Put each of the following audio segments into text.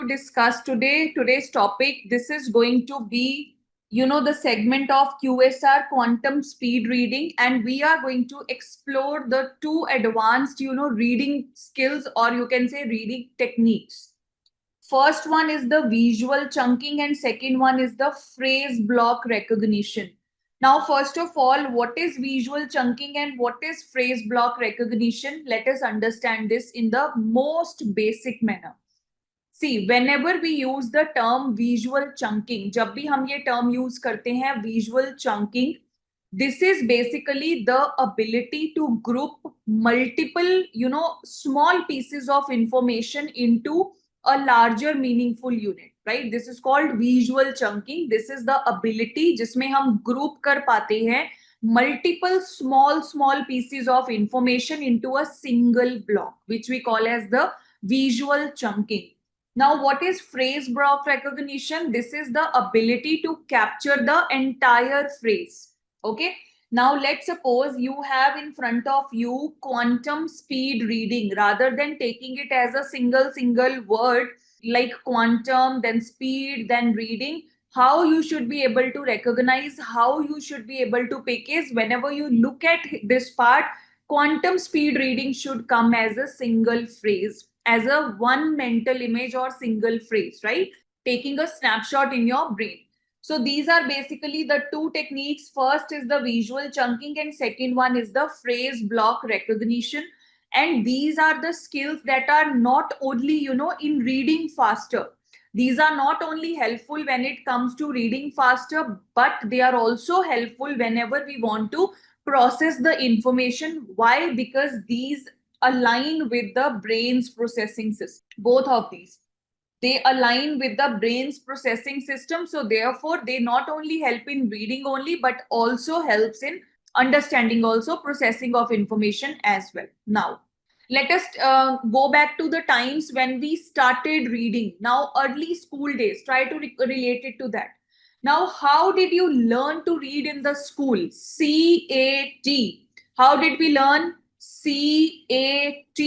discuss today. Today's topic, this is going to be, the segment of QSR, quantum speed reading, and we are going to explore the two advanced, reading skills, or you can say reading techniques. First one is the visual chunking and second one is the phrase block recognition. Now, first of all, what is visual chunking and what is phrase block recognition? Let us understand this in the most basic manner. See, whenever we use the term visual chunking, जब भी हम ये term use करते हैं visual chunking, this is basically the ability to group multiple, small pieces of information into a larger meaningful unit, right? This is called visual chunking. This is the ability जिसमें हम group कर पाते हैं multiple small pieces of information into a single block, which we call as the visual chunking. Now, what is phrase block recognition? This is the ability to capture the entire phrase. Okay. Now, let's suppose you have in front of you quantum speed reading. Rather than taking it as a single word like quantum, then speed, then reading, how you should be able to recognize, how you should be able to pick is whenever you look at this part, quantum speed reading should come as a single phrase, as a one mental image or single phrase, right? Taking a snapshot in your brain. So these are basically the two techniques. First is the visual chunking and second one is the phrase block recognition. And these are the skills that are not only, in reading faster. These are not only helpful when it comes to reading faster, but they are also helpful whenever we want to process the information. Why? Because these align with the brain's processing system. Both of these, they align with the brain's processing system. So therefore, they not only help in reading only, but also helps in understanding, also processing of information as well. Now, let us go back to the times when we started reading. Now, early school days, try to relate it to that. Now, how did you learn to read in the school? CAT. How did we learn? CAT.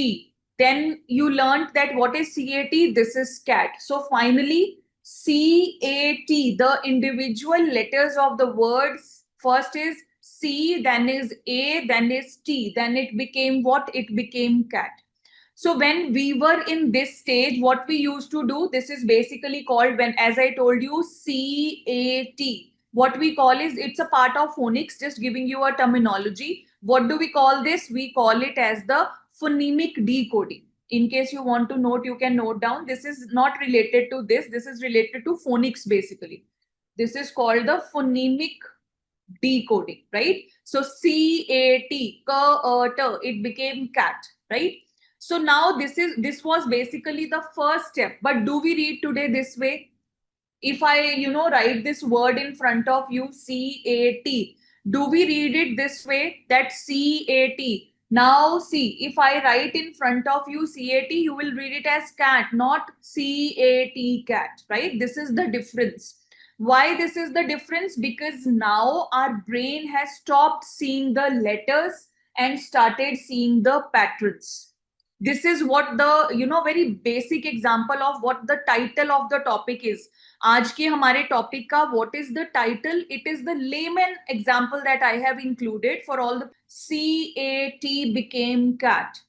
Then you learned that what is CAT? This is cat. So finally, CAT, the individual letters of the words, first is C, then is A, then is T. Then it became what? It became cat. So when we were in this stage, what we used to do, this is basically called, when, as I told you, CAT. What we call is, it's a part of phonics, just giving you a terminology. What do we call this? We call it as the phonemic decoding. In case you want to note, you can note down. This is not related to this. This is related to phonics basically. This is called the phonemic decoding, right? So C-A-T, K-A-T, it became cat, right? So now this was basically the first step. But do we read today this way? If I, write this word in front of you, C-A-T, do we read it this way? That C-A-T. Now see, if I write in front of you CAT, you will read it as cat, not CAT, cat, right? This is the difference. Why this is the difference? Because now our brain has stopped seeing the letters and started seeing the patterns. This is what the, very basic example of what the title of the topic is. आज के हमारे topic का what is the title? It is the layman example that I have included for all the CAT became cat.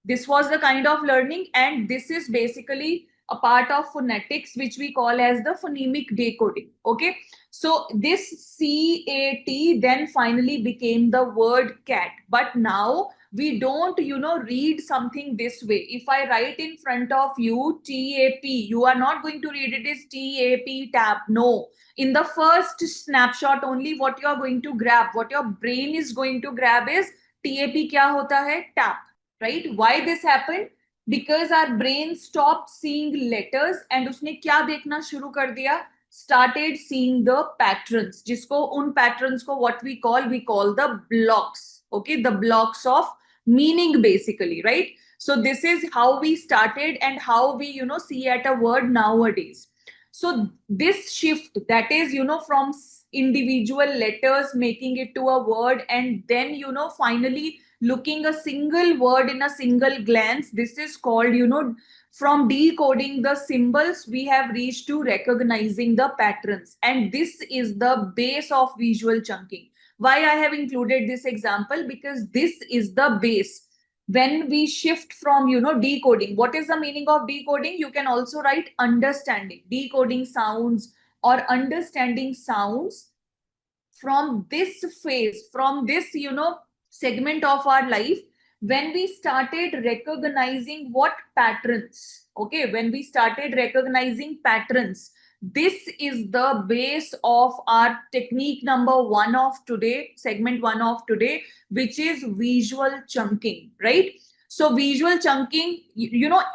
This was the kind of learning, and this is basically a part of phonetics, which we call as the phonemic decoding. Okay, so this CAT then finally became the word cat. But now we don't, read something this way. If I write in front of you TAP, you are not going to read it as TAP, tap. No. In the first snapshot only, what you are going to grab, what your brain is going to grab is TAP kya hota hai? Tap, right? Why this happened? Because our brain stopped seeing letters and उसने क्या देखना शुरू कर दिया? Started seeing the patterns. जिसको उन patterns को what we call the blocks. Okay, the blocks of meaning basically, right? So this is how we started and how we, see at a word nowadays. So this shift, that is, from individual letters making it to a word, and then, finally looking a single word in a single glance, this is called, From decoding the symbols, we have reached to recognizing the patterns. And this is the base of visual chunking. Why I have included this example? Because this is the base. When we shift from, decoding, what is the meaning of decoding? You can also write understanding, decoding sounds or understanding sounds. From this phase, from this, segment of our life, when we started recognizing what patterns, okay, when we started recognizing patterns, this is the base of our technique number one of today, segment one of today, which is visual chunking, right? So visual chunking,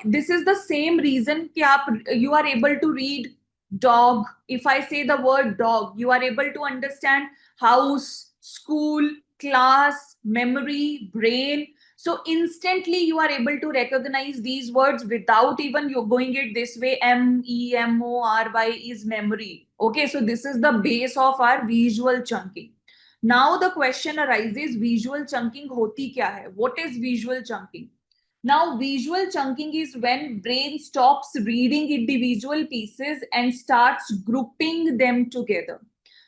this is the same reason you are able to read dog. If I say the word dog, you are able to understand house, school, class, memory, brain. So instantly you are able to recognize these words without even you going it this way. MEMORY is memory. Okay, so this is the base of our visual chunking. Now the question arises, visual chunking hoti kya hai? What is visual chunking? Now, visual chunking is when brain stops reading individual pieces and starts grouping them together.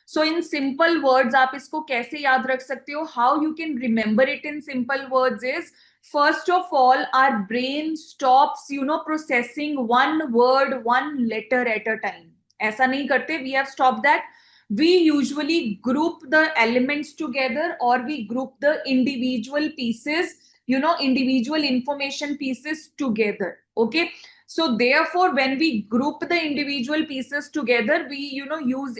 So, in simple words, आप इसको कैसे याद रख सकते हो? How you can remember it in simple words is, first of all, our brain stops, processing one word, one letter at a time. ऐसा नहीं करते. We have stopped that. We usually group the elements together, or we group the individual pieces, individual information pieces together. Okay, so therefore when we group the individual pieces together, we use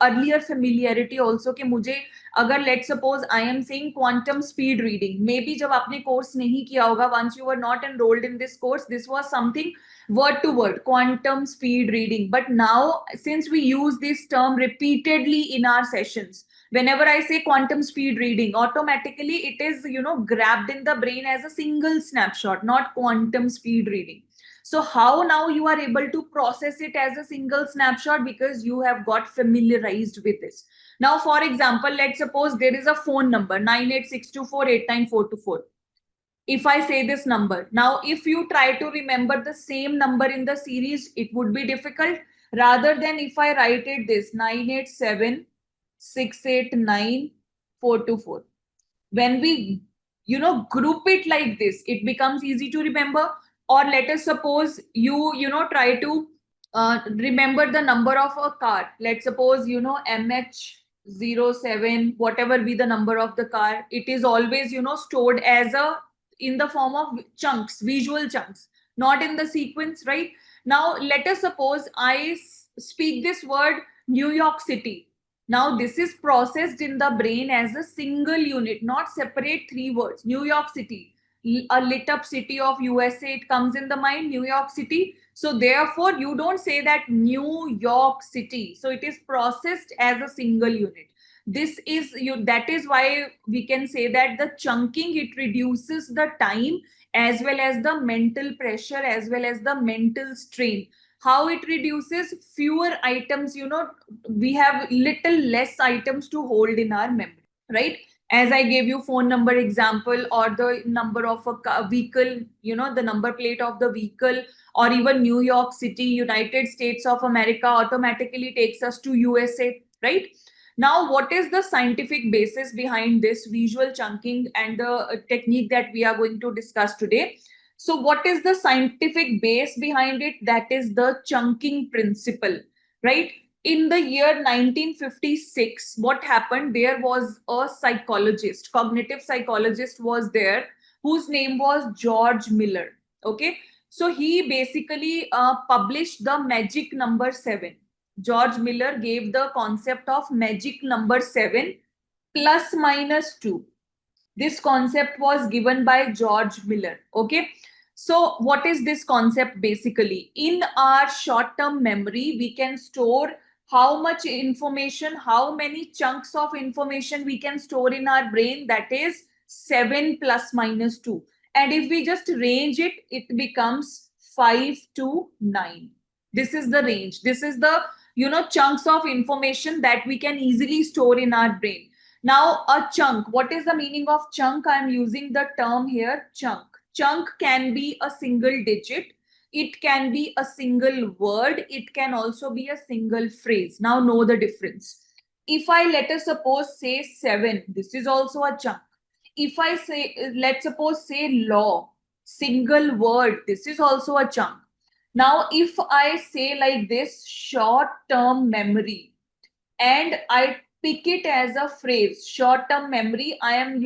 earlier familiarity also कि मुझे अगर let's suppose I am saying quantum speed reading, maybe जब आपने course नहीं किया होगा, once you were not enrolled in this course, this was something word to word, quantum speed reading. But now, since we use this term repeatedly in our sessions, whenever I say quantum speed reading, automatically it is, grabbed in the brain as a single snapshot, not quantum speed reading. So how now you are able to process it as a single snapshot? Because you have got familiarized with this. Now, for example, let's suppose there is a phone number 9862489424. If I say this number, now if you try to remember the same number in the series, it would be difficult. Rather than if I write it this 987-689-424. When we, group it like this, it becomes easy to remember. Or let us suppose you, try to remember the number of a car. Let's suppose, MH07, whatever be the number of the car, it is always, stored as in the form of chunks, visual chunks, not in the sequence, right? Now, let us suppose I speak this word New York City. Now, this is processed in the brain as a single unit, not separate three words. New York City, a lit up city of USA, it comes in the mind, New York City. So therefore, you don't say that New York City. So it is processed as a single unit. This is that is why we can say that the chunking, it reduces the time as well as the mental pressure as well as the mental strain. How it reduces? Fewer items, we have little less items to hold in our memory, right? As I gave you phone number example, or the number of a vehicle, the number plate of the vehicle, or even New York City, United States of America automatically takes us to USA, right? Now, what is the scientific basis behind this visual chunking and the technique that we are going to discuss today? So what is the scientific base behind it? That is the chunking principle, right? In the year 1956, what happened? There was a psychologist, cognitive psychologist was there, whose name was George Miller. Okay, so he basically published the magic number 7. George Miller gave the concept of magic number 7 plus minus 2. This concept was given by George Miller. Okay, so what is this concept basically? In our short-term memory, we can store how much information, how many chunks of information we can store in our brain. That is 7 plus minus 2. And if we just range it, it becomes 5 to 9. This is the range. This is the, chunks of information that we can easily store in our brain. Now, a chunk. What is the meaning of chunk? I am using the term here, chunk. Chunk can be a single digit. it can be a single word, it can also be a single phrase. Now know the difference. If I, let us suppose, say 7, this is also a chunk. If I say, let's suppose, say law, single word, this is also a chunk. Now, if I say like this, short term memory, and I pick it as a phrase, short term memory, I am,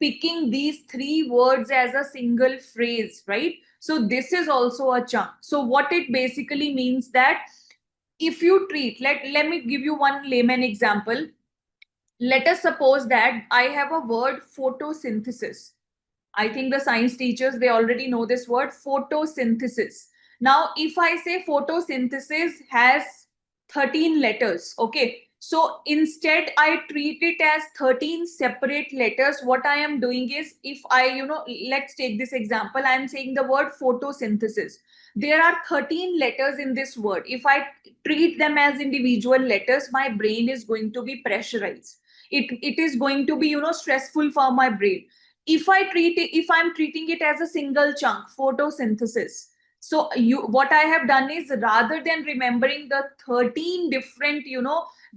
picking these 3 words as a single phrase, right? So this is also a chunk. So what it basically means that if you treat, let me give you one layman example. Let us suppose that I have a word photosynthesis. I think the science teachers, they already know this word, photosynthesis. Now, if I say photosynthesis has 13 letters, okay. So instead, I treat it as 13 separate letters. What I am doing is, if I, let's take this example, I am saying the word photosynthesis. There are 13 letters in this word. If I treat them as individual letters, my brain is going to be pressurized. It is going to be, stressful for my brain. If I'm treating it as a single chunk, photosynthesis, so what I have done is, rather than remembering the 13 different,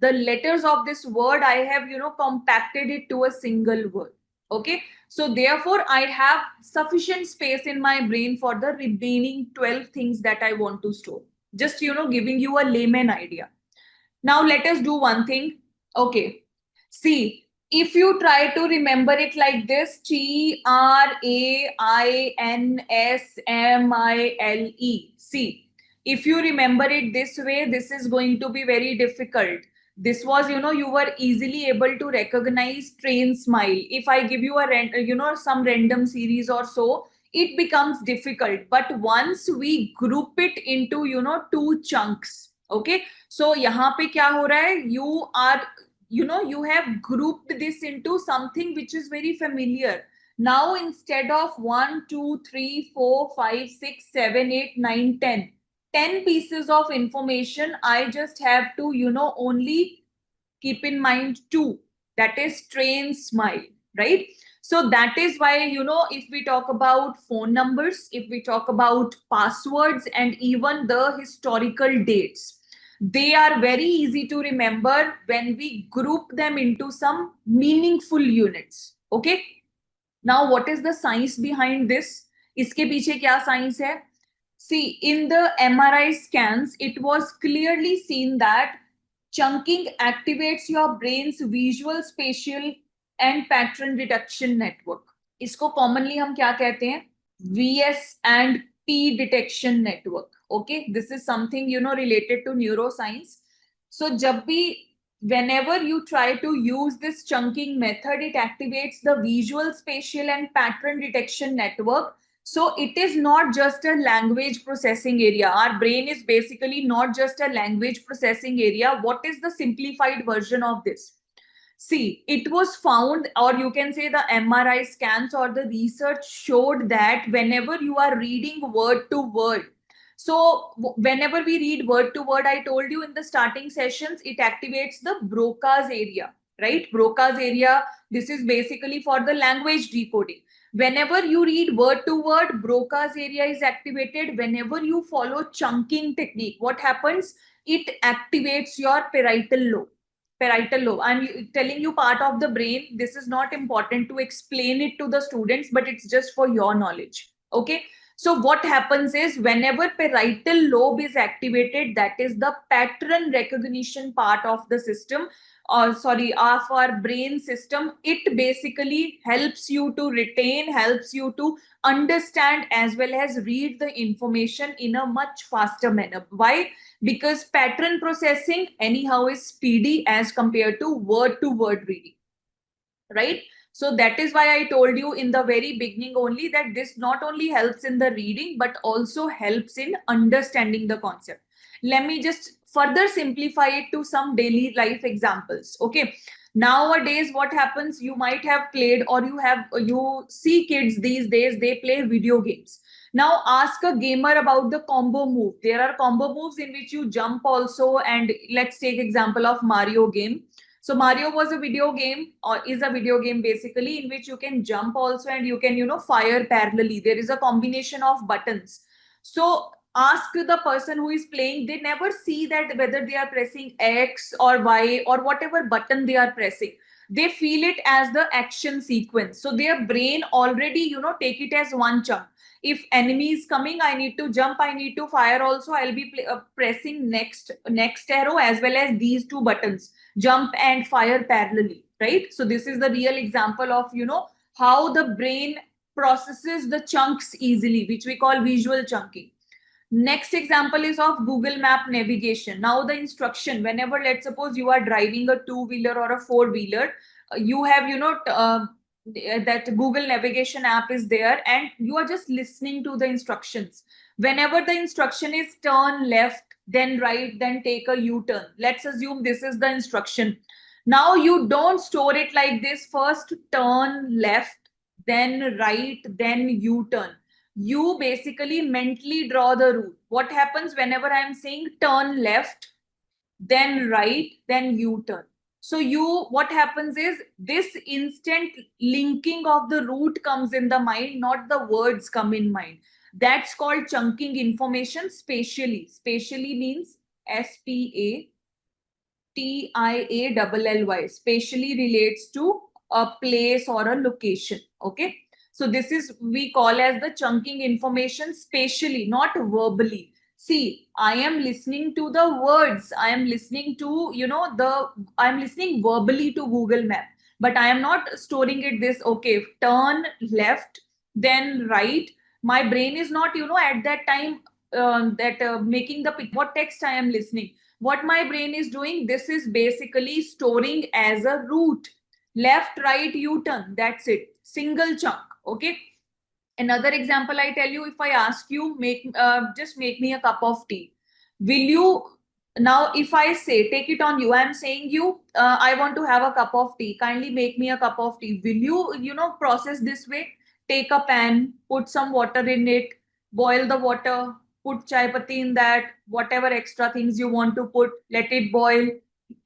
the letters of this word, I have, compacted it to a single word. Okay, so therefore I have sufficient space in my brain for the remaining 12 things that I want to store. Just, giving you a layman idea. Now let us do one thing. Okay, see, if you try to remember it like this, Trainsimile. See, if you remember it this way, this is going to be very difficult. This was, you were easily able to recognize train smile. If I give you some random series or so, it becomes difficult. But once we group it into, 2 chunks, okay. So यहाँ पे क्या हो रहा है? You have grouped this into something which is very familiar. Now, instead of 1, 2, 3, 4, 5, 6, 7, 8, 9, 10 pieces of information, I just have to, only keep in mind 2. That is train smile, right? So that is why, if we talk about phone numbers, if we talk about passwords, and even the historical dates, they are very easy to remember when we group them into some meaningful units. Okay. Now, what is the science behind this? Iske piche kya science hai? See, in the MRI scans, it was clearly seen that chunking activates your brain's visual, spatial, and pattern detection network. इसको commonly हम क्या कहते हैं? VS and P detection network. Okay, this is something, related to neuroscience. So जब भी, whenever you try to use this chunking method, it activates the visual, spatial, and pattern detection network. So it is not just a language processing area. Our brain is basically not just a language processing area. What is the simplified version of this? See, it was found, or you can say the MRI scans or the research showed that whenever you are reading word to word, so whenever we read word to word, I told you in the starting sessions, it activates the Broca's area, right? Broca's area, this is basically for the language decoding. Whenever you read word to word, Broca's area is activated. Whenever you follow chunking technique, what happens? It activates your parietal lobe. Parietal lobe. I'm telling you part of the brain. This is not important to explain it to the students, but it's just for your knowledge. Okay. So what happens is, whenever parietal lobe is activated, that is the pattern recognition part of the system, of our brain system. It basically helps you to retain, helps you to understand, as well as read the information in a much faster manner. Why? Because pattern processing anyhow is speedy as compared to word reading, right? So that is why I told you in the very beginning only that this not only helps in the reading, but also helps in understanding the concept. Let me just further simplify it to some daily life examples. Okay. Nowadays, what happens? You might have played, or you see kids these days, they play video games. Now ask a gamer about the combo move. There are combo moves in which you jump also, and let's take example of Mario game. So Mario was a video game, or is a video game basically, in which you can jump also, and you can, fire parallelly. There is a combination of buttons. So ask the person who is playing, they never see that whether they are pressing X or Y or whatever button they are pressing. They feel it as the action sequence. So their brain already, take it as one chunk. If enemy is coming, I need to jump, I need to fire also. I'll be pressing next arrow as well as these two buttons, jump and fire parallelly, right? So this is the real example of, how the brain processes the chunks easily, which we call visual chunking. Next example is of Google Map navigation. Now the instruction, whenever, let's suppose you are driving a two-wheeler or a four-wheeler, you have, that Google navigation app is there and you are just listening to the instructions. Whenever the instruction is turn left, then right, then take a U-turn. Let's assume this is the instruction. Now you don't store it like this. First turn left, then right, then U-turn. You basically mentally draw the route. What happens whenever I'm saying turn left, then right, then U-turn? So what happens is this instant linking of the route comes in the mind, not the words come in mind. That's called chunking information spatially. Spatially means SPATIALLY. Spatially relates to a place or a location. Okay. So this is we call as the chunking information spatially, not verbally. See, I am listening to the words. I am listening to, I am listening verbally to Google Map, but I am not storing it this, okay, turn left, then right. My brain is not, at that time making the what text I am listening. What my brain is doing, this is basically storing as a route. Left, right, U-turn. That's it. Single chunk. Okay. Another example I tell you, if I ask you, just make me a cup of tea. Will you, now if I say, take it on you, I'm saying you, I want to have a cup of tea. Kindly make me a cup of tea. Will you, process this way? Take a pan, put some water in it, boil the water, put chai patti in that, whatever extra things you want to put, let it boil,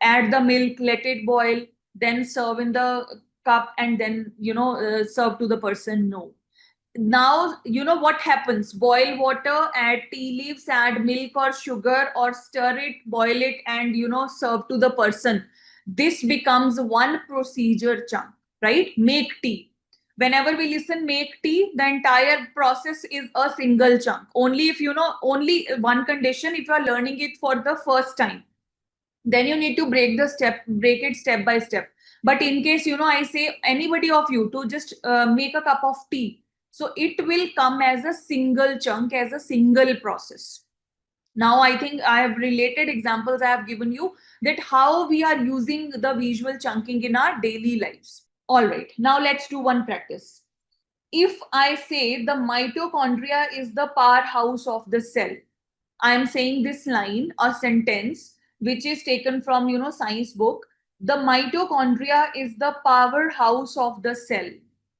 add the milk, let it boil, then serve in the cup and then, serve to the person. No. Now, what happens? Boil water, add tea leaves, add milk or sugar, or stir it, boil it, and, serve to the person. This becomes one procedure chunk, right? Make tea. Whenever we listen, make tea, the entire process is a single chunk. Only if, only one condition, if you are learning it for the first time, then you need to break it step by step. But in case, I say anybody of you to just make a cup of tea, so it will come as a single chunk, as a single process. Now I think I have related examples I have given you, that how we are using the visual chunking in our daily lives. All right, now let's do one practice. If I say the mitochondria is the powerhouse of the cell, I am saying this line, a sentence, which is taken from, science book. The mitochondria is the powerhouse of the cell.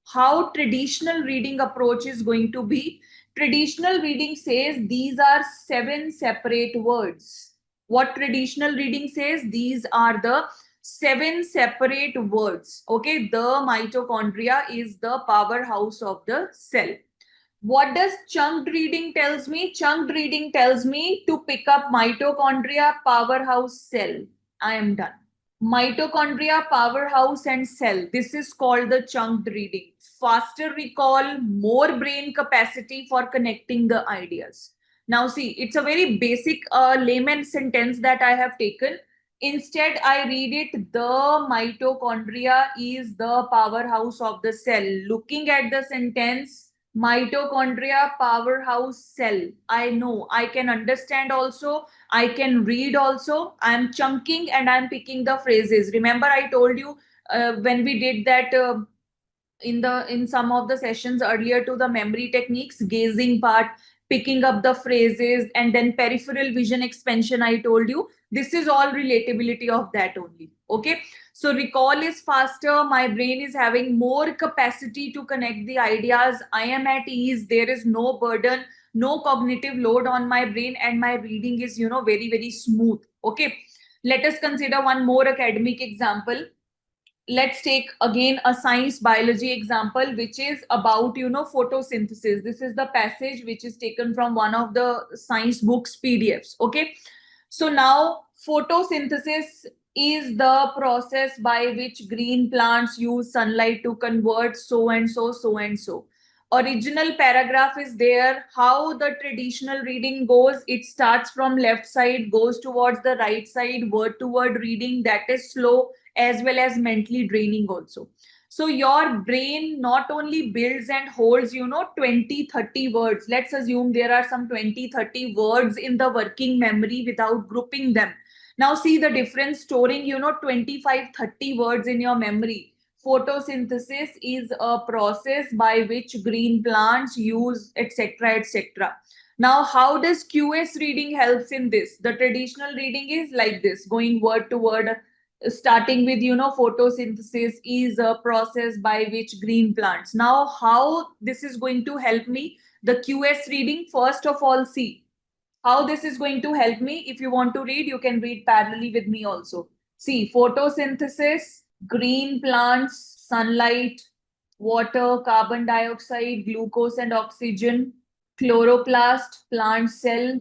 How traditional reading approach is going to be? Traditional reading says these are 7 separate words. What traditional reading says? These are the 7 separate words. Okay, the mitochondria is the powerhouse of the cell. What does chunked reading tells me? Chunked reading tells me to pick up mitochondria, powerhouse, cell. I am done. Mitochondria, powerhouse, and cell. This is called the chunked reading. Faster recall, more brain capacity for connecting the ideas. Now see, it's a very basic layman sentence that I have taken. Instead, I read it, the mitochondria is the powerhouse of the cell. Looking at the sentence, mitochondria, powerhouse, cell. I know, I can understand also, I can read also. I'm chunking and I'm picking the phrases. Remember, I told you when we did that in some of the sessions earlier to the memory techniques, gazing part, picking up the phrases, and then peripheral vision expansion, I told you. This is all relatability of that only. Okay. So recall is faster. My brain is having more capacity to connect the ideas. I am at ease. There is no burden, no cognitive load on my brain, and my reading is, very, very smooth. Okay. Let us consider one more academic example. let's take again a science biology example, which is about, photosynthesis. This is the passage which is taken from one of the science books PDFs. Okay. So now photosynthesis is the process by which green plants use sunlight to convert so and so, so and so. Original paragraph is there. How the traditional reading goes, it starts from left side, goes towards the right side, word to word reading. That is slow as well as mentally draining also. So your brain not only builds and holds 20, 30 words. Let's assume there are some 20, 30 words in the working memory without grouping them. Now see the difference. Storing 25, 30 words in your memory. Photosynthesis is a process by which green plants use, etc., etc. Now how does QS reading helps in this? The traditional reading is like this, going word to word, starting with photosynthesis is a process by which green plants. Now how this is going to help me? The QS reading, first of all, see how this is going to help me. If you want to read, you can read parallelly with me also. See, photosynthesis, green plants, sunlight, water, carbon dioxide, glucose and oxygen, chloroplast, plant cell,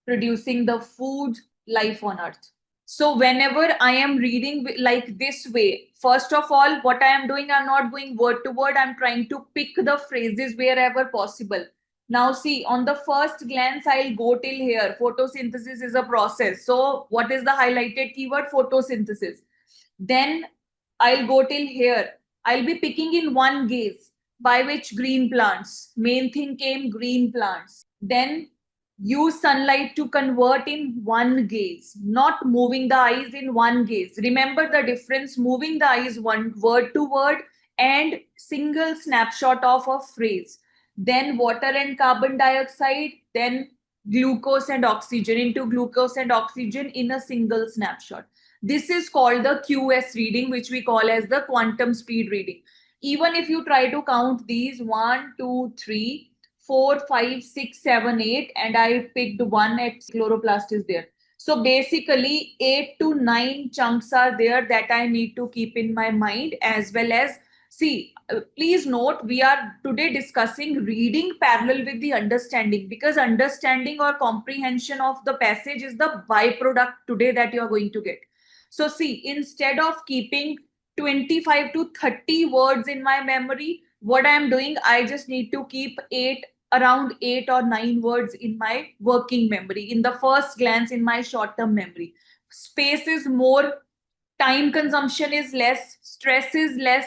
producing the food, life on earth. So whenever I am reading like this way, first of all, what I am doing, I'm not going word to word. I'm trying to pick the phrases wherever possible. Now see, on the first glance, I'll go till here. Photosynthesis is a process. So what is the highlighted keyword? Photosynthesis. Then I'll go till here. I'll be picking in one gaze by which green plants. Main thing came green plants. Then use sunlight to convert in one gaze, not moving the eyes in one gaze. Remember the difference, moving the eyes one word to word and single snapshot of a phrase. Then water and carbon dioxide, then glucose and oxygen, into glucose and oxygen in a single snapshot. This is called the QS reading, which we call as the quantum speed reading. Even if you try to count these 1, 2, 3, 4, 5, 6, 7, 8, and I picked one at chloroplast is there. So basically 8 to 9 chunks are there that I need to keep in my mind, as well as see, please note, we are today discussing reading parallel with the understanding, because understanding or comprehension of the passage is the byproduct today that you are going to get. So see, instead of keeping 25 to 30 words in my memory, what I am doing, I just need to keep around 8 or 9 words in my working memory, in the first glance, in my short term memory. Space is more, time consumption is less, stress is less,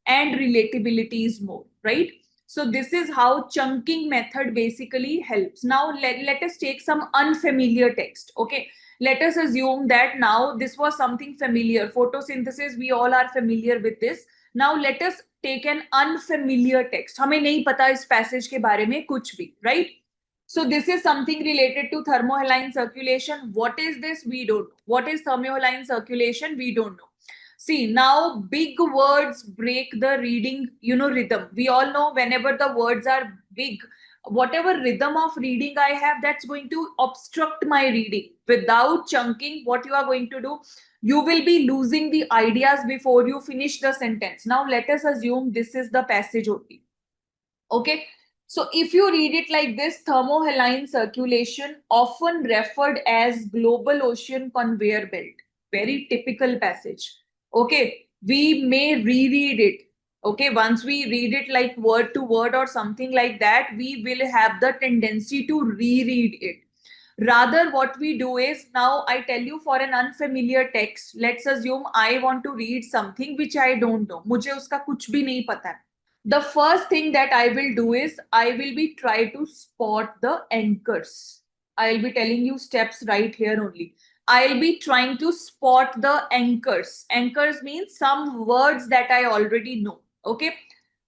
and relatability is more, right? So this is how chunking method basically helps. Now let us take some unfamiliar text. Okay, let us assume that now this was something familiar. Photosynthesis, we all are familiar with this. Now let us take an unfamiliar text. हमें नहीं पता इस passage के बारे में कुछ भी, right? So this is something related to thermohaline circulation. What is this? We don't know. What is thermohaline circulation? We don't know. See, now big words break the reading, rhythm. We all know whenever the words are big, whatever rhythm of reading I have, that's going to obstruct my reading. Without chunking, what you are going to do, you will be losing the ideas before you finish the sentence. Now let us assume this is the passage only. Okay. So if you read it like this, thermohaline circulation, often referred as global ocean conveyor belt. Very typical passage. Okay. We may reread it. Okay. Once we read it like word to word or something like that, we will have the tendency to reread it. Rather, what we do is, now I tell you, for an unfamiliar text, let's assume I want to read something which I don't know. मुझे उसका कुछ भी नहीं पता है. The first thing that I will do is I will be try to spot the anchors. I'll be telling you steps right here only. I'll be trying to spot the anchors. Anchors means some words that I already know. Okay.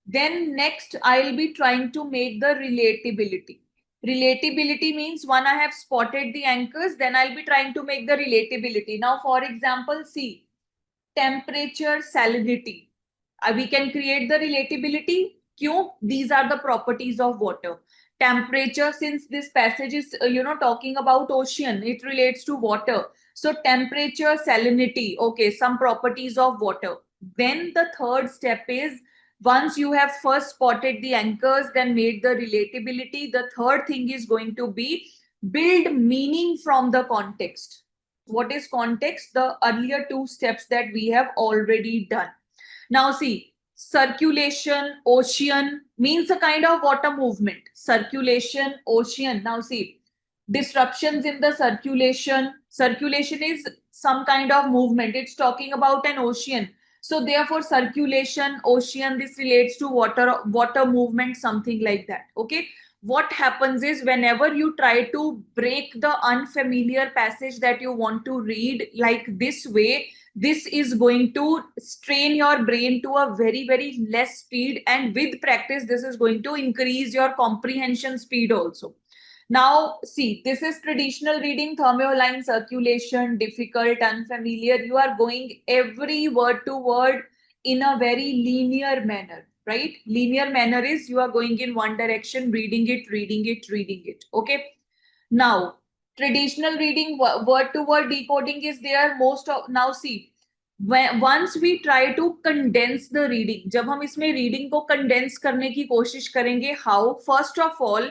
Then next, I'll be trying to make the relatability. Relatability means when I have spotted the anchors, then I'll be trying to make the relatability. Now, for example, see, temperature, salinity. We can create the relatability. Kyun? These are the properties of water. Temperature, since this passage is talking about ocean, it relates to water. So temperature, salinity, okay, some properties of water. Then the third step is, once you have first spotted the anchors, then made the relatability, the third thing is going to be build meaning from the context. What is context? The earlier two steps that we have already done. Now see, circulation, ocean means a kind of water movement. Circulation, ocean. Now see, disruptions in the circulation. Circulation is some kind of movement. It's talking about an ocean. So therefore, circulation, ocean, this relates to water movement, something like that. Okay. What happens is, whenever you try to break the unfamiliar passage that you want to read like this way, this is going to strain your brain to a very, very less speed. And with practice, this is going to increase your comprehension speed also. Now, see, this is traditional reading, thermoline, circulation, difficult, unfamiliar. You are going every word to word in a very linear manner, right? Linear manner is you are going in one direction, reading it, reading it, reading it. Okay. Now, traditional reading, word to word decoding is there most of. Now see, once we try to condense the reading, जब हम इसमें reading को condense करने की कोशिश करेंगे, how? First of all,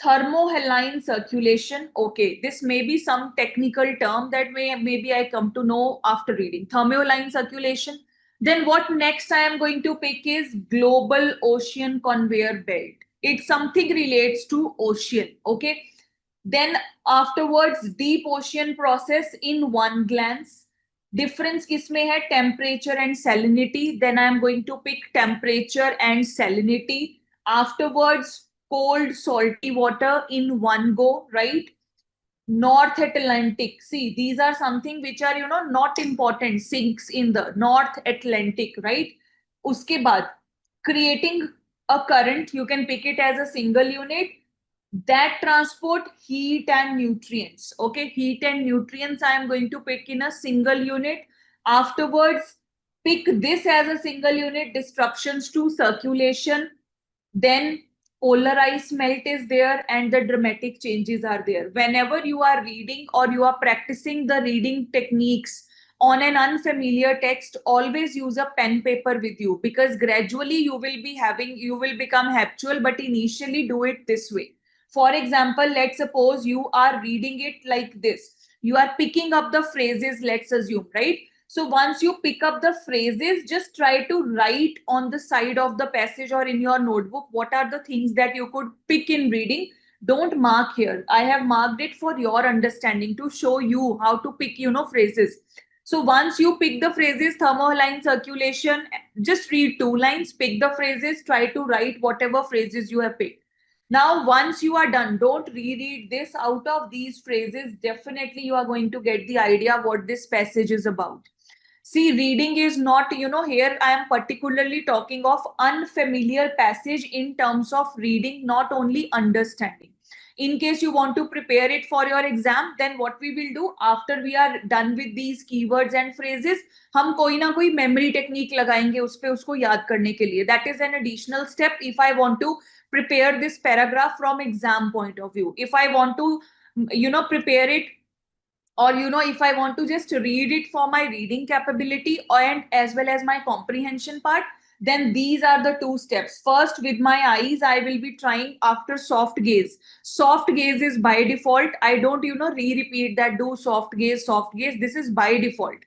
thermohaline circulation. Okay, this may be some technical term that maybe I come to know after reading. Thermohaline circulation. Then what next I am going to pick is global ocean conveyor belt. It's something relates to ocean. Okay. Then afterwards, deep ocean process in one glance. Difference किसमें है? Temperature and salinity. Then I am going to pick temperature and salinity. Afterwards, cold salty water in one go, right? North Atlantic. See, these are something which are, not important. Sinks in the North Atlantic, right? Uske baad, creating a current, you can pick it as a single unit that transport heat and nutrients. Okay, heat and nutrients I am going to pick in a single unit. Afterwards, pick this as a single unit, disruptions to circulation. Then polar ice melt is there and the dramatic changes are there. Whenever you are reading or you are practicing the reading techniques on an unfamiliar text, always use a pen paper with you, because gradually you will become habitual, but initially do it this way. For example, let's suppose you are reading it like this. You are picking up the phrases, let's assume, right? So once you pick up the phrases, just try to write on the side of the passage or in your notebook what are the things that you could pick in reading. Don't mark here. I have marked it for your understanding to show you how to pick, phrases. So once you pick the phrases, thermohaline circulation, just read 2 lines, pick the phrases, try to write whatever phrases you have picked. Now, once you are done, don't reread this. Out of these phrases, definitely you are going to get the idea what this passage is about. See, reading is not, here I am particularly talking of unfamiliar passage in terms of reading, not only understanding. In case you want to prepare it for your exam, then what we will do after we are done with these keywords and phrases, हम कोई ना कोई memory technique लगाएंगे उस पे उसको याद करने के लिए. That is an additional step if I want to prepare this paragraph from exam point of view. If I want to, prepare it, or if I want to just read it for my reading capability and as well as my comprehension part, then these are the 2 steps. First, with my eyes, I will be trying after soft gaze. Soft gaze is by default. I don't, re-repeat that, do soft gaze, soft gaze. This is by default.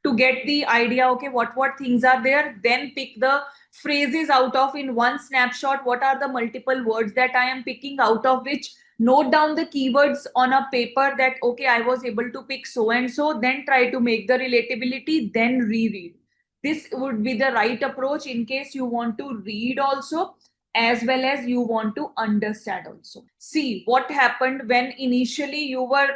To get the idea, okay, what things are there, then pick the phrases out of in one snapshot. What are the multiple words that I am picking out of which? Note down the keywords on a paper that, okay, I was able to pick so and so, then try to make the relatability, then reread. This would be the right approach in case you want to read also, as well as you want to understand also. See what happened when initially you were,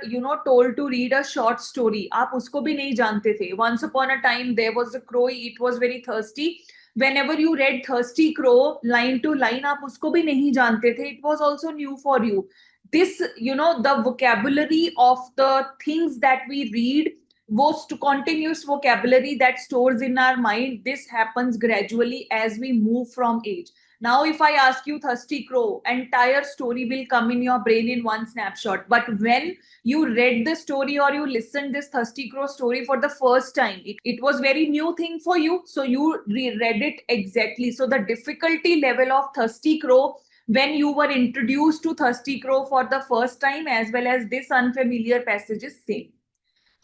told to read a short story. आप उसको भी नहीं जानते थे. Once upon a time, there was a crow, it was very thirsty. Whenever you read Thirsty Crow, line to line, आप उसको भी नहीं जानते थे. It was also new for you. This, the vocabulary of the things that we read, was continuous vocabulary that stores in our mind. This happens gradually as we move from age. Now, if I ask you thirsty crow, entire story will come in your brain in one snapshot. But when you read the story or you listened this thirsty crow story for the first time, it was very new thing for you. So you reread it exactly. So the difficulty level of thirsty crow when you were introduced to thirsty crow for the first time as well as this unfamiliar passage is same.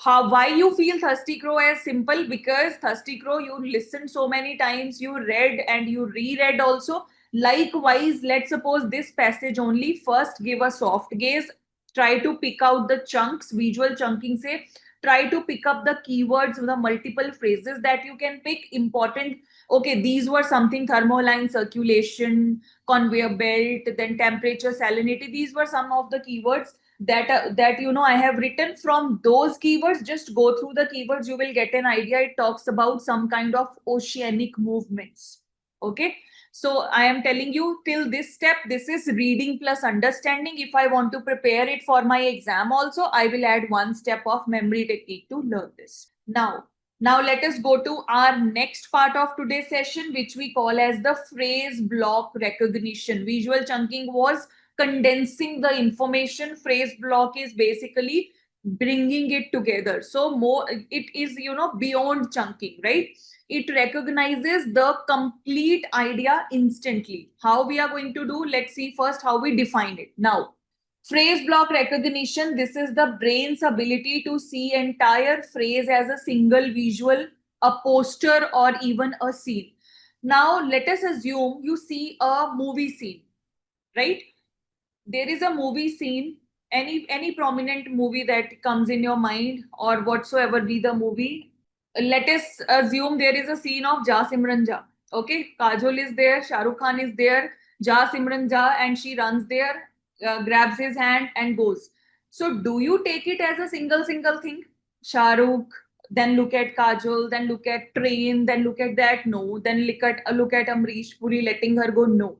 Why you feel thirsty crow as simple? Because thirsty crow you listened so many times, you read and you reread also. Likewise, let's suppose this passage only, first give a soft gaze, try to pick out the chunks, visual chunking say, try to pick up the keywords, the multiple phrases that you can pick important. Okay, these were something: thermoline, circulation, conveyor belt, then temperature, salinity. These were some of the keywords that I have written. From those keywords, just go through the keywords, you will get an idea. It talks about some kind of oceanic movements. Okay, so I am telling you till this step, this is reading plus understanding. If I want to prepare it for my exam also, I will add one step of memory technique to learn this. Now let us go to our next part of today's session, which we call as the phrase block recognition. Visual chunking was condensing the information. Phrase block is basically bringing it together. So more, it is beyond chunking, right? It recognizes the complete idea instantly. How we are going to do? Let's see first how we define it. Now, phrase block recognition, this is the brain's ability to see entire phrase as a single visual, a poster, or even a scene. Now, let us assume you see a movie scene, right? There is a movie scene, any prominent movie that comes in your mind or whatsoever be the movie. Let us assume there is a scene of Ja Simran Ja. Okay, Kajol is there, Shah Rukh Khan is there, Ja Simran Ja, and she runs there, grabs his hand and goes. So do you take it as a single thing? Shah Rukh, then look at Kajol, then look at train, then look at that, no, then look at Amrish Puri letting her go, no.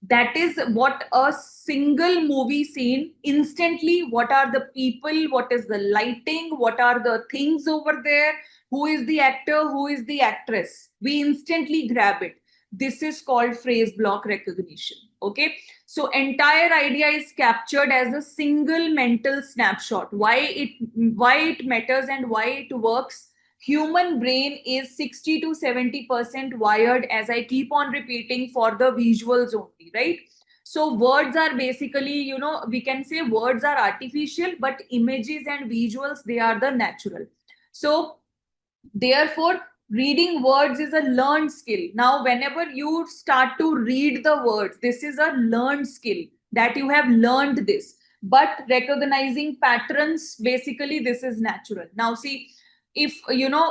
That is what a single movie scene instantly. What are the people? What is the lighting? What are the things over there? Who is the actor? Who is the actress? We instantly grab it. This is called phrase block recognition. Okay. So entire idea is captured as a single mental snapshot. Why it matters and why it works? Human brain is 60 to 70% wired, as I keep on repeating, for the visuals only, right? So words are basically, we can say words are artificial, but images and visuals, they are the natural. So therefore, reading words is a learned skill. Now, whenever you start to read the words, this is a learned skill that you have learned this. But recognizing patterns, basically, this is natural. Now, see, if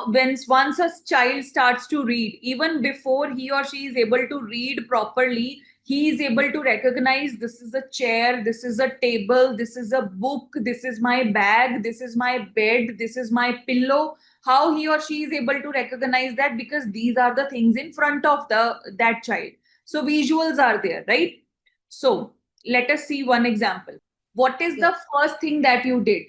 when once a child starts to read, even before he or she is able to read properly, he is able to recognize this is a chair, this is a table, this is a book, this is my bag, this is my bed, this is my pillow. How he or she is able to recognize that? Because these are the things in front of that child. So visuals are there, right? So let us see one example. What is the first thing that you did?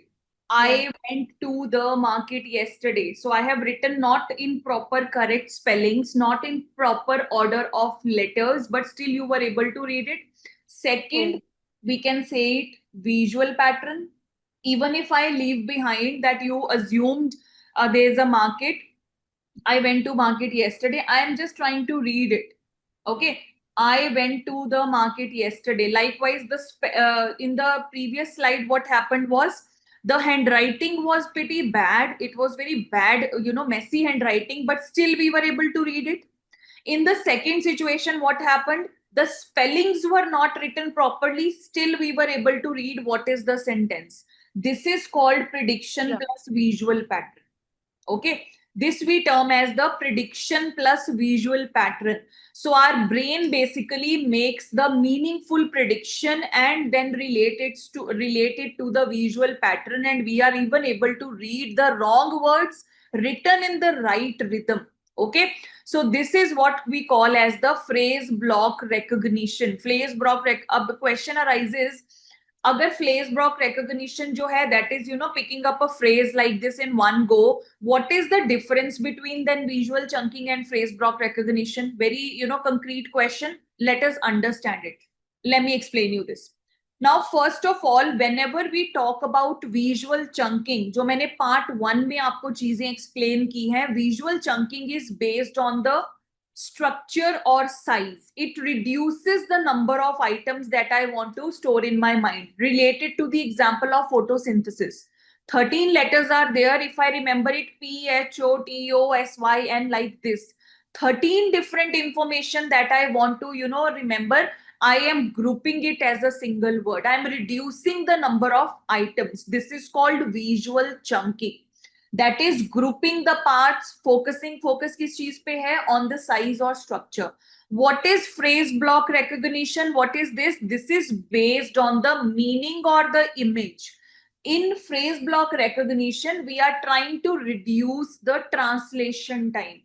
I went to the market yesterday. So I have written not in proper correct spellings, not in proper order of letters, but still you were able to read it. Second, we can say it visual pattern. Even if I leave behind that you assumed there's a market, I went to market yesterday, I am just trying to read it. Okay, I went to the market yesterday. Likewise, in the previous slide, what happened was the handwriting was pretty bad. It was very bad, messy handwriting, but still we were able to read it. In the second situation, what happened? The spellings were not written properly. Still, we were able to read what is the sentence. This is called prediction plus visual pattern. Okay, this we term as the prediction plus visual pattern. So our brain basically makes the meaningful prediction and then relate it to the visual pattern, and we are even able to read the wrong words written in the right rhythm. Okay, so this is what we call as the phrase block recognition. Phrase block a question arises, अगर phrase block recognition जो है, that is, picking up a phrase like this in one go, what is the difference between then visual chunking and phrase block recognition? Very, concrete question. Let us understand it. Let me explain you this. Now, first of all, whenever we talk about visual chunking, जो मैंने part 1 में आपको चीजें explain की हैं, visual chunking is based on the structure or size. It reduces the number of items that I want to store in my mind. Related to the example of photosynthesis, 13 letters are there. If I remember it, P, H, O, T, O, S, Y, N, like this. 13 different information that I want to, remember. I am grouping it as a single word. I am reducing the number of items. This is called visual chunking. That is grouping the parts, focus किस चीज पे है, on the size or structure. What is phrase block recognition? What is this? This is based on the meaning or the image. In phrase block recognition, we are trying to reduce the translation time,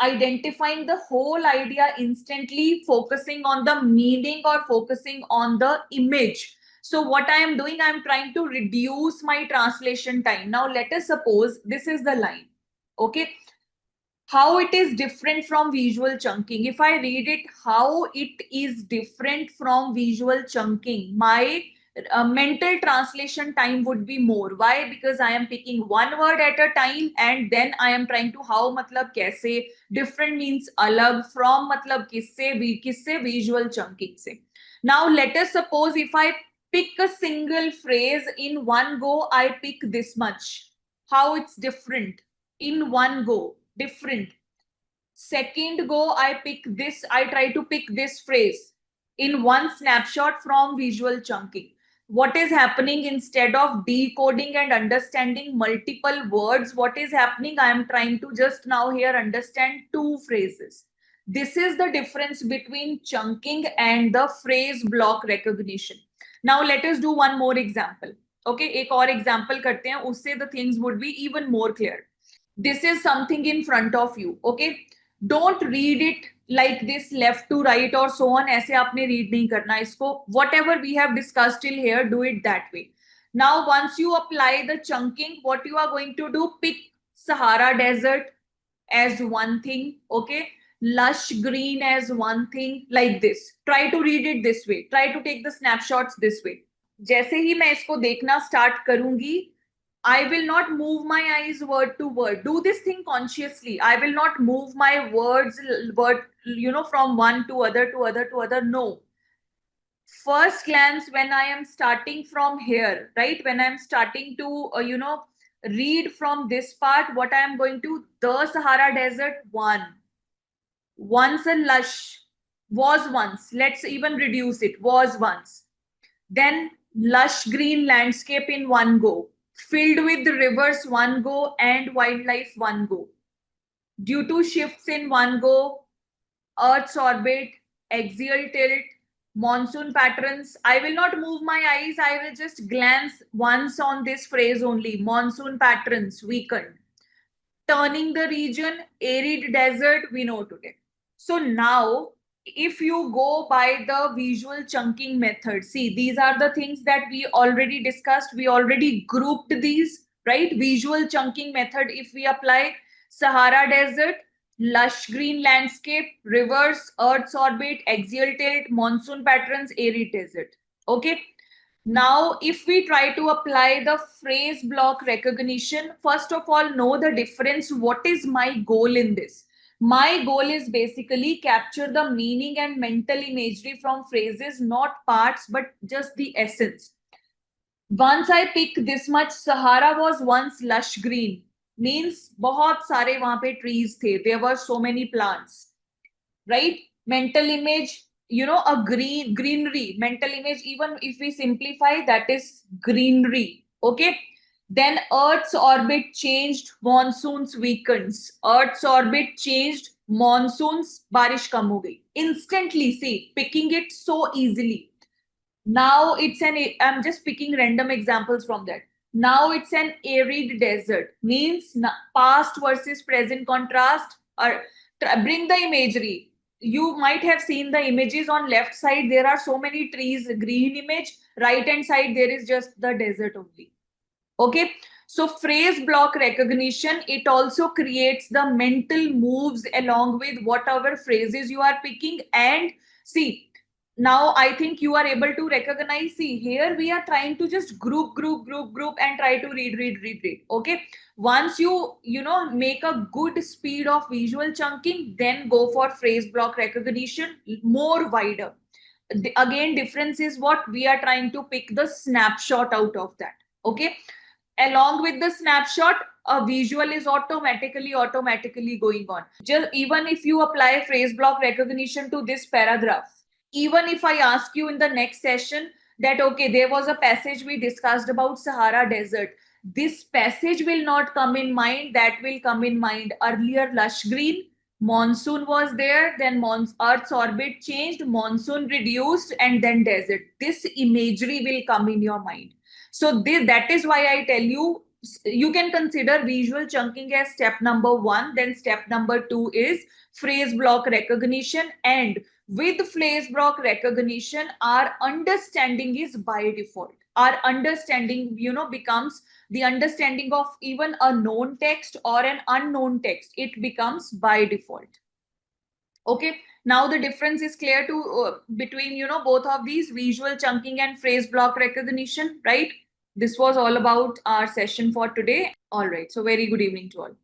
identifying the whole idea instantly, focusing on the meaning or focusing on the image. So what I am doing, I am trying to reduce my translation time. Now let us suppose this is the line. Okay. How it is different from visual chunking. If I read it, how it is different from visual chunking, my mental translation time would be more. Why? Because I am picking one word at a time and then I am trying to how matlab kaise, different means alag, from matlab kisse visual chunking se. Now let us suppose if I pick a single phrase in one go, I pick this much. How it's different in one go, different. Second go, I pick this, I try to pick this phrase in one snapshot from visual chunking. What is happening, instead of decoding and understanding multiple words, what is happening? I am trying to just now here understand two phrases. This is the difference between chunking and the phrase block recognition. Now let us do one more example. Okay, एक और example करते हैं, उससे the things would be even more clear. This is something in front of you. Okay, don't read it like this left to right or so on. ऐसे आपने read नहीं करना इसको. Whatever we have discussed till here, do it that way. Now once you apply the chunking, what you are going to do, pick Sahara Desert as one thing. Okay, lush green as one thing, like this. Try to read it this way. Try to take the snapshots this way. जैसे ही मैं इसको देखना start करूंगी, I will not move my eyes word to word. Do this thing consciously. I will not move my words from one to other to other to other. No. First glance, when I am starting from here, right? When I'm starting to, read from this part, what I am going to, the Sahara Desert, one. Once a lush, was once. Let's even reduce it, was once. Then lush green landscape in one go. Filled with rivers one go and wildlife one go. Due to shifts in one go, Earth's orbit, axial tilt, monsoon patterns. I will not move my eyes. I will just glance once on this phrase only. Monsoon patterns weakened. Turning the region, arid desert, we know today. So now, if you go by the visual chunking method, see, these are the things that we already discussed. We already grouped these, right? Visual chunking method, if we apply Sahara Desert, lush green landscape, rivers, Earth's orbit, axial tilt, monsoon patterns, arid desert. Okay. Now, if we try to apply the phrase block recognition, first of all, know the difference. What is my goal in this? My goal is basically capture the meaning and mental imagery from phrases, not parts, but just the essence. Once I pick this much, Sahara was once lush green. Means बहुत सारे वहां पे trees थे. There were so many plants. Right? Mental image, a greenery. Mental image, even if we simplify, that is greenery. Okay? Then Earth's orbit changed, monsoons weakens. Earth's orbit changed, monsoons, बारिश कम हो गई. Instantly, see, picking it so easily. Now it's I'm just picking random examples from that. Now it's an arid desert. Means past versus present contrast. Or bring the imagery. you might have seen the images on left side. There are so many trees, green image. Right hand side, there is just the desert only. Okay. So phrase block recognition, it also creates the mental moves along with whatever phrases you are picking. And see, now I think you are able to recognize. See, here we are trying to just group and try to read. Okay. Once you make a good speed of visual chunking, then go for phrase block recognition more wider. Again, difference is what we are trying to pick the snapshot out of that. Okay. Along with the snapshot, a visual is automatically going on. Just even if you apply phrase block recognition to this paragraph, even if I ask you in the next session that okay, there was a passage we discussed about Sahara desert, this passage will not come in mind. That will come in mind earlier lush green, monsoon was there, then earth's orbit changed, monsoon reduced, and then desert. This imagery will come in your mind. So that is why I tell you, you can consider visual chunking as step number 1. Then step number 2 is phrase block recognition. And with phrase block recognition, our understanding is by default. Our understanding, becomes the understanding of even a known text or an unknown text. It becomes by default. Okay, now the difference is clear to between both of these, visual chunking and phrase block recognition, right? This was all about our session for today. All right, so very good evening to all.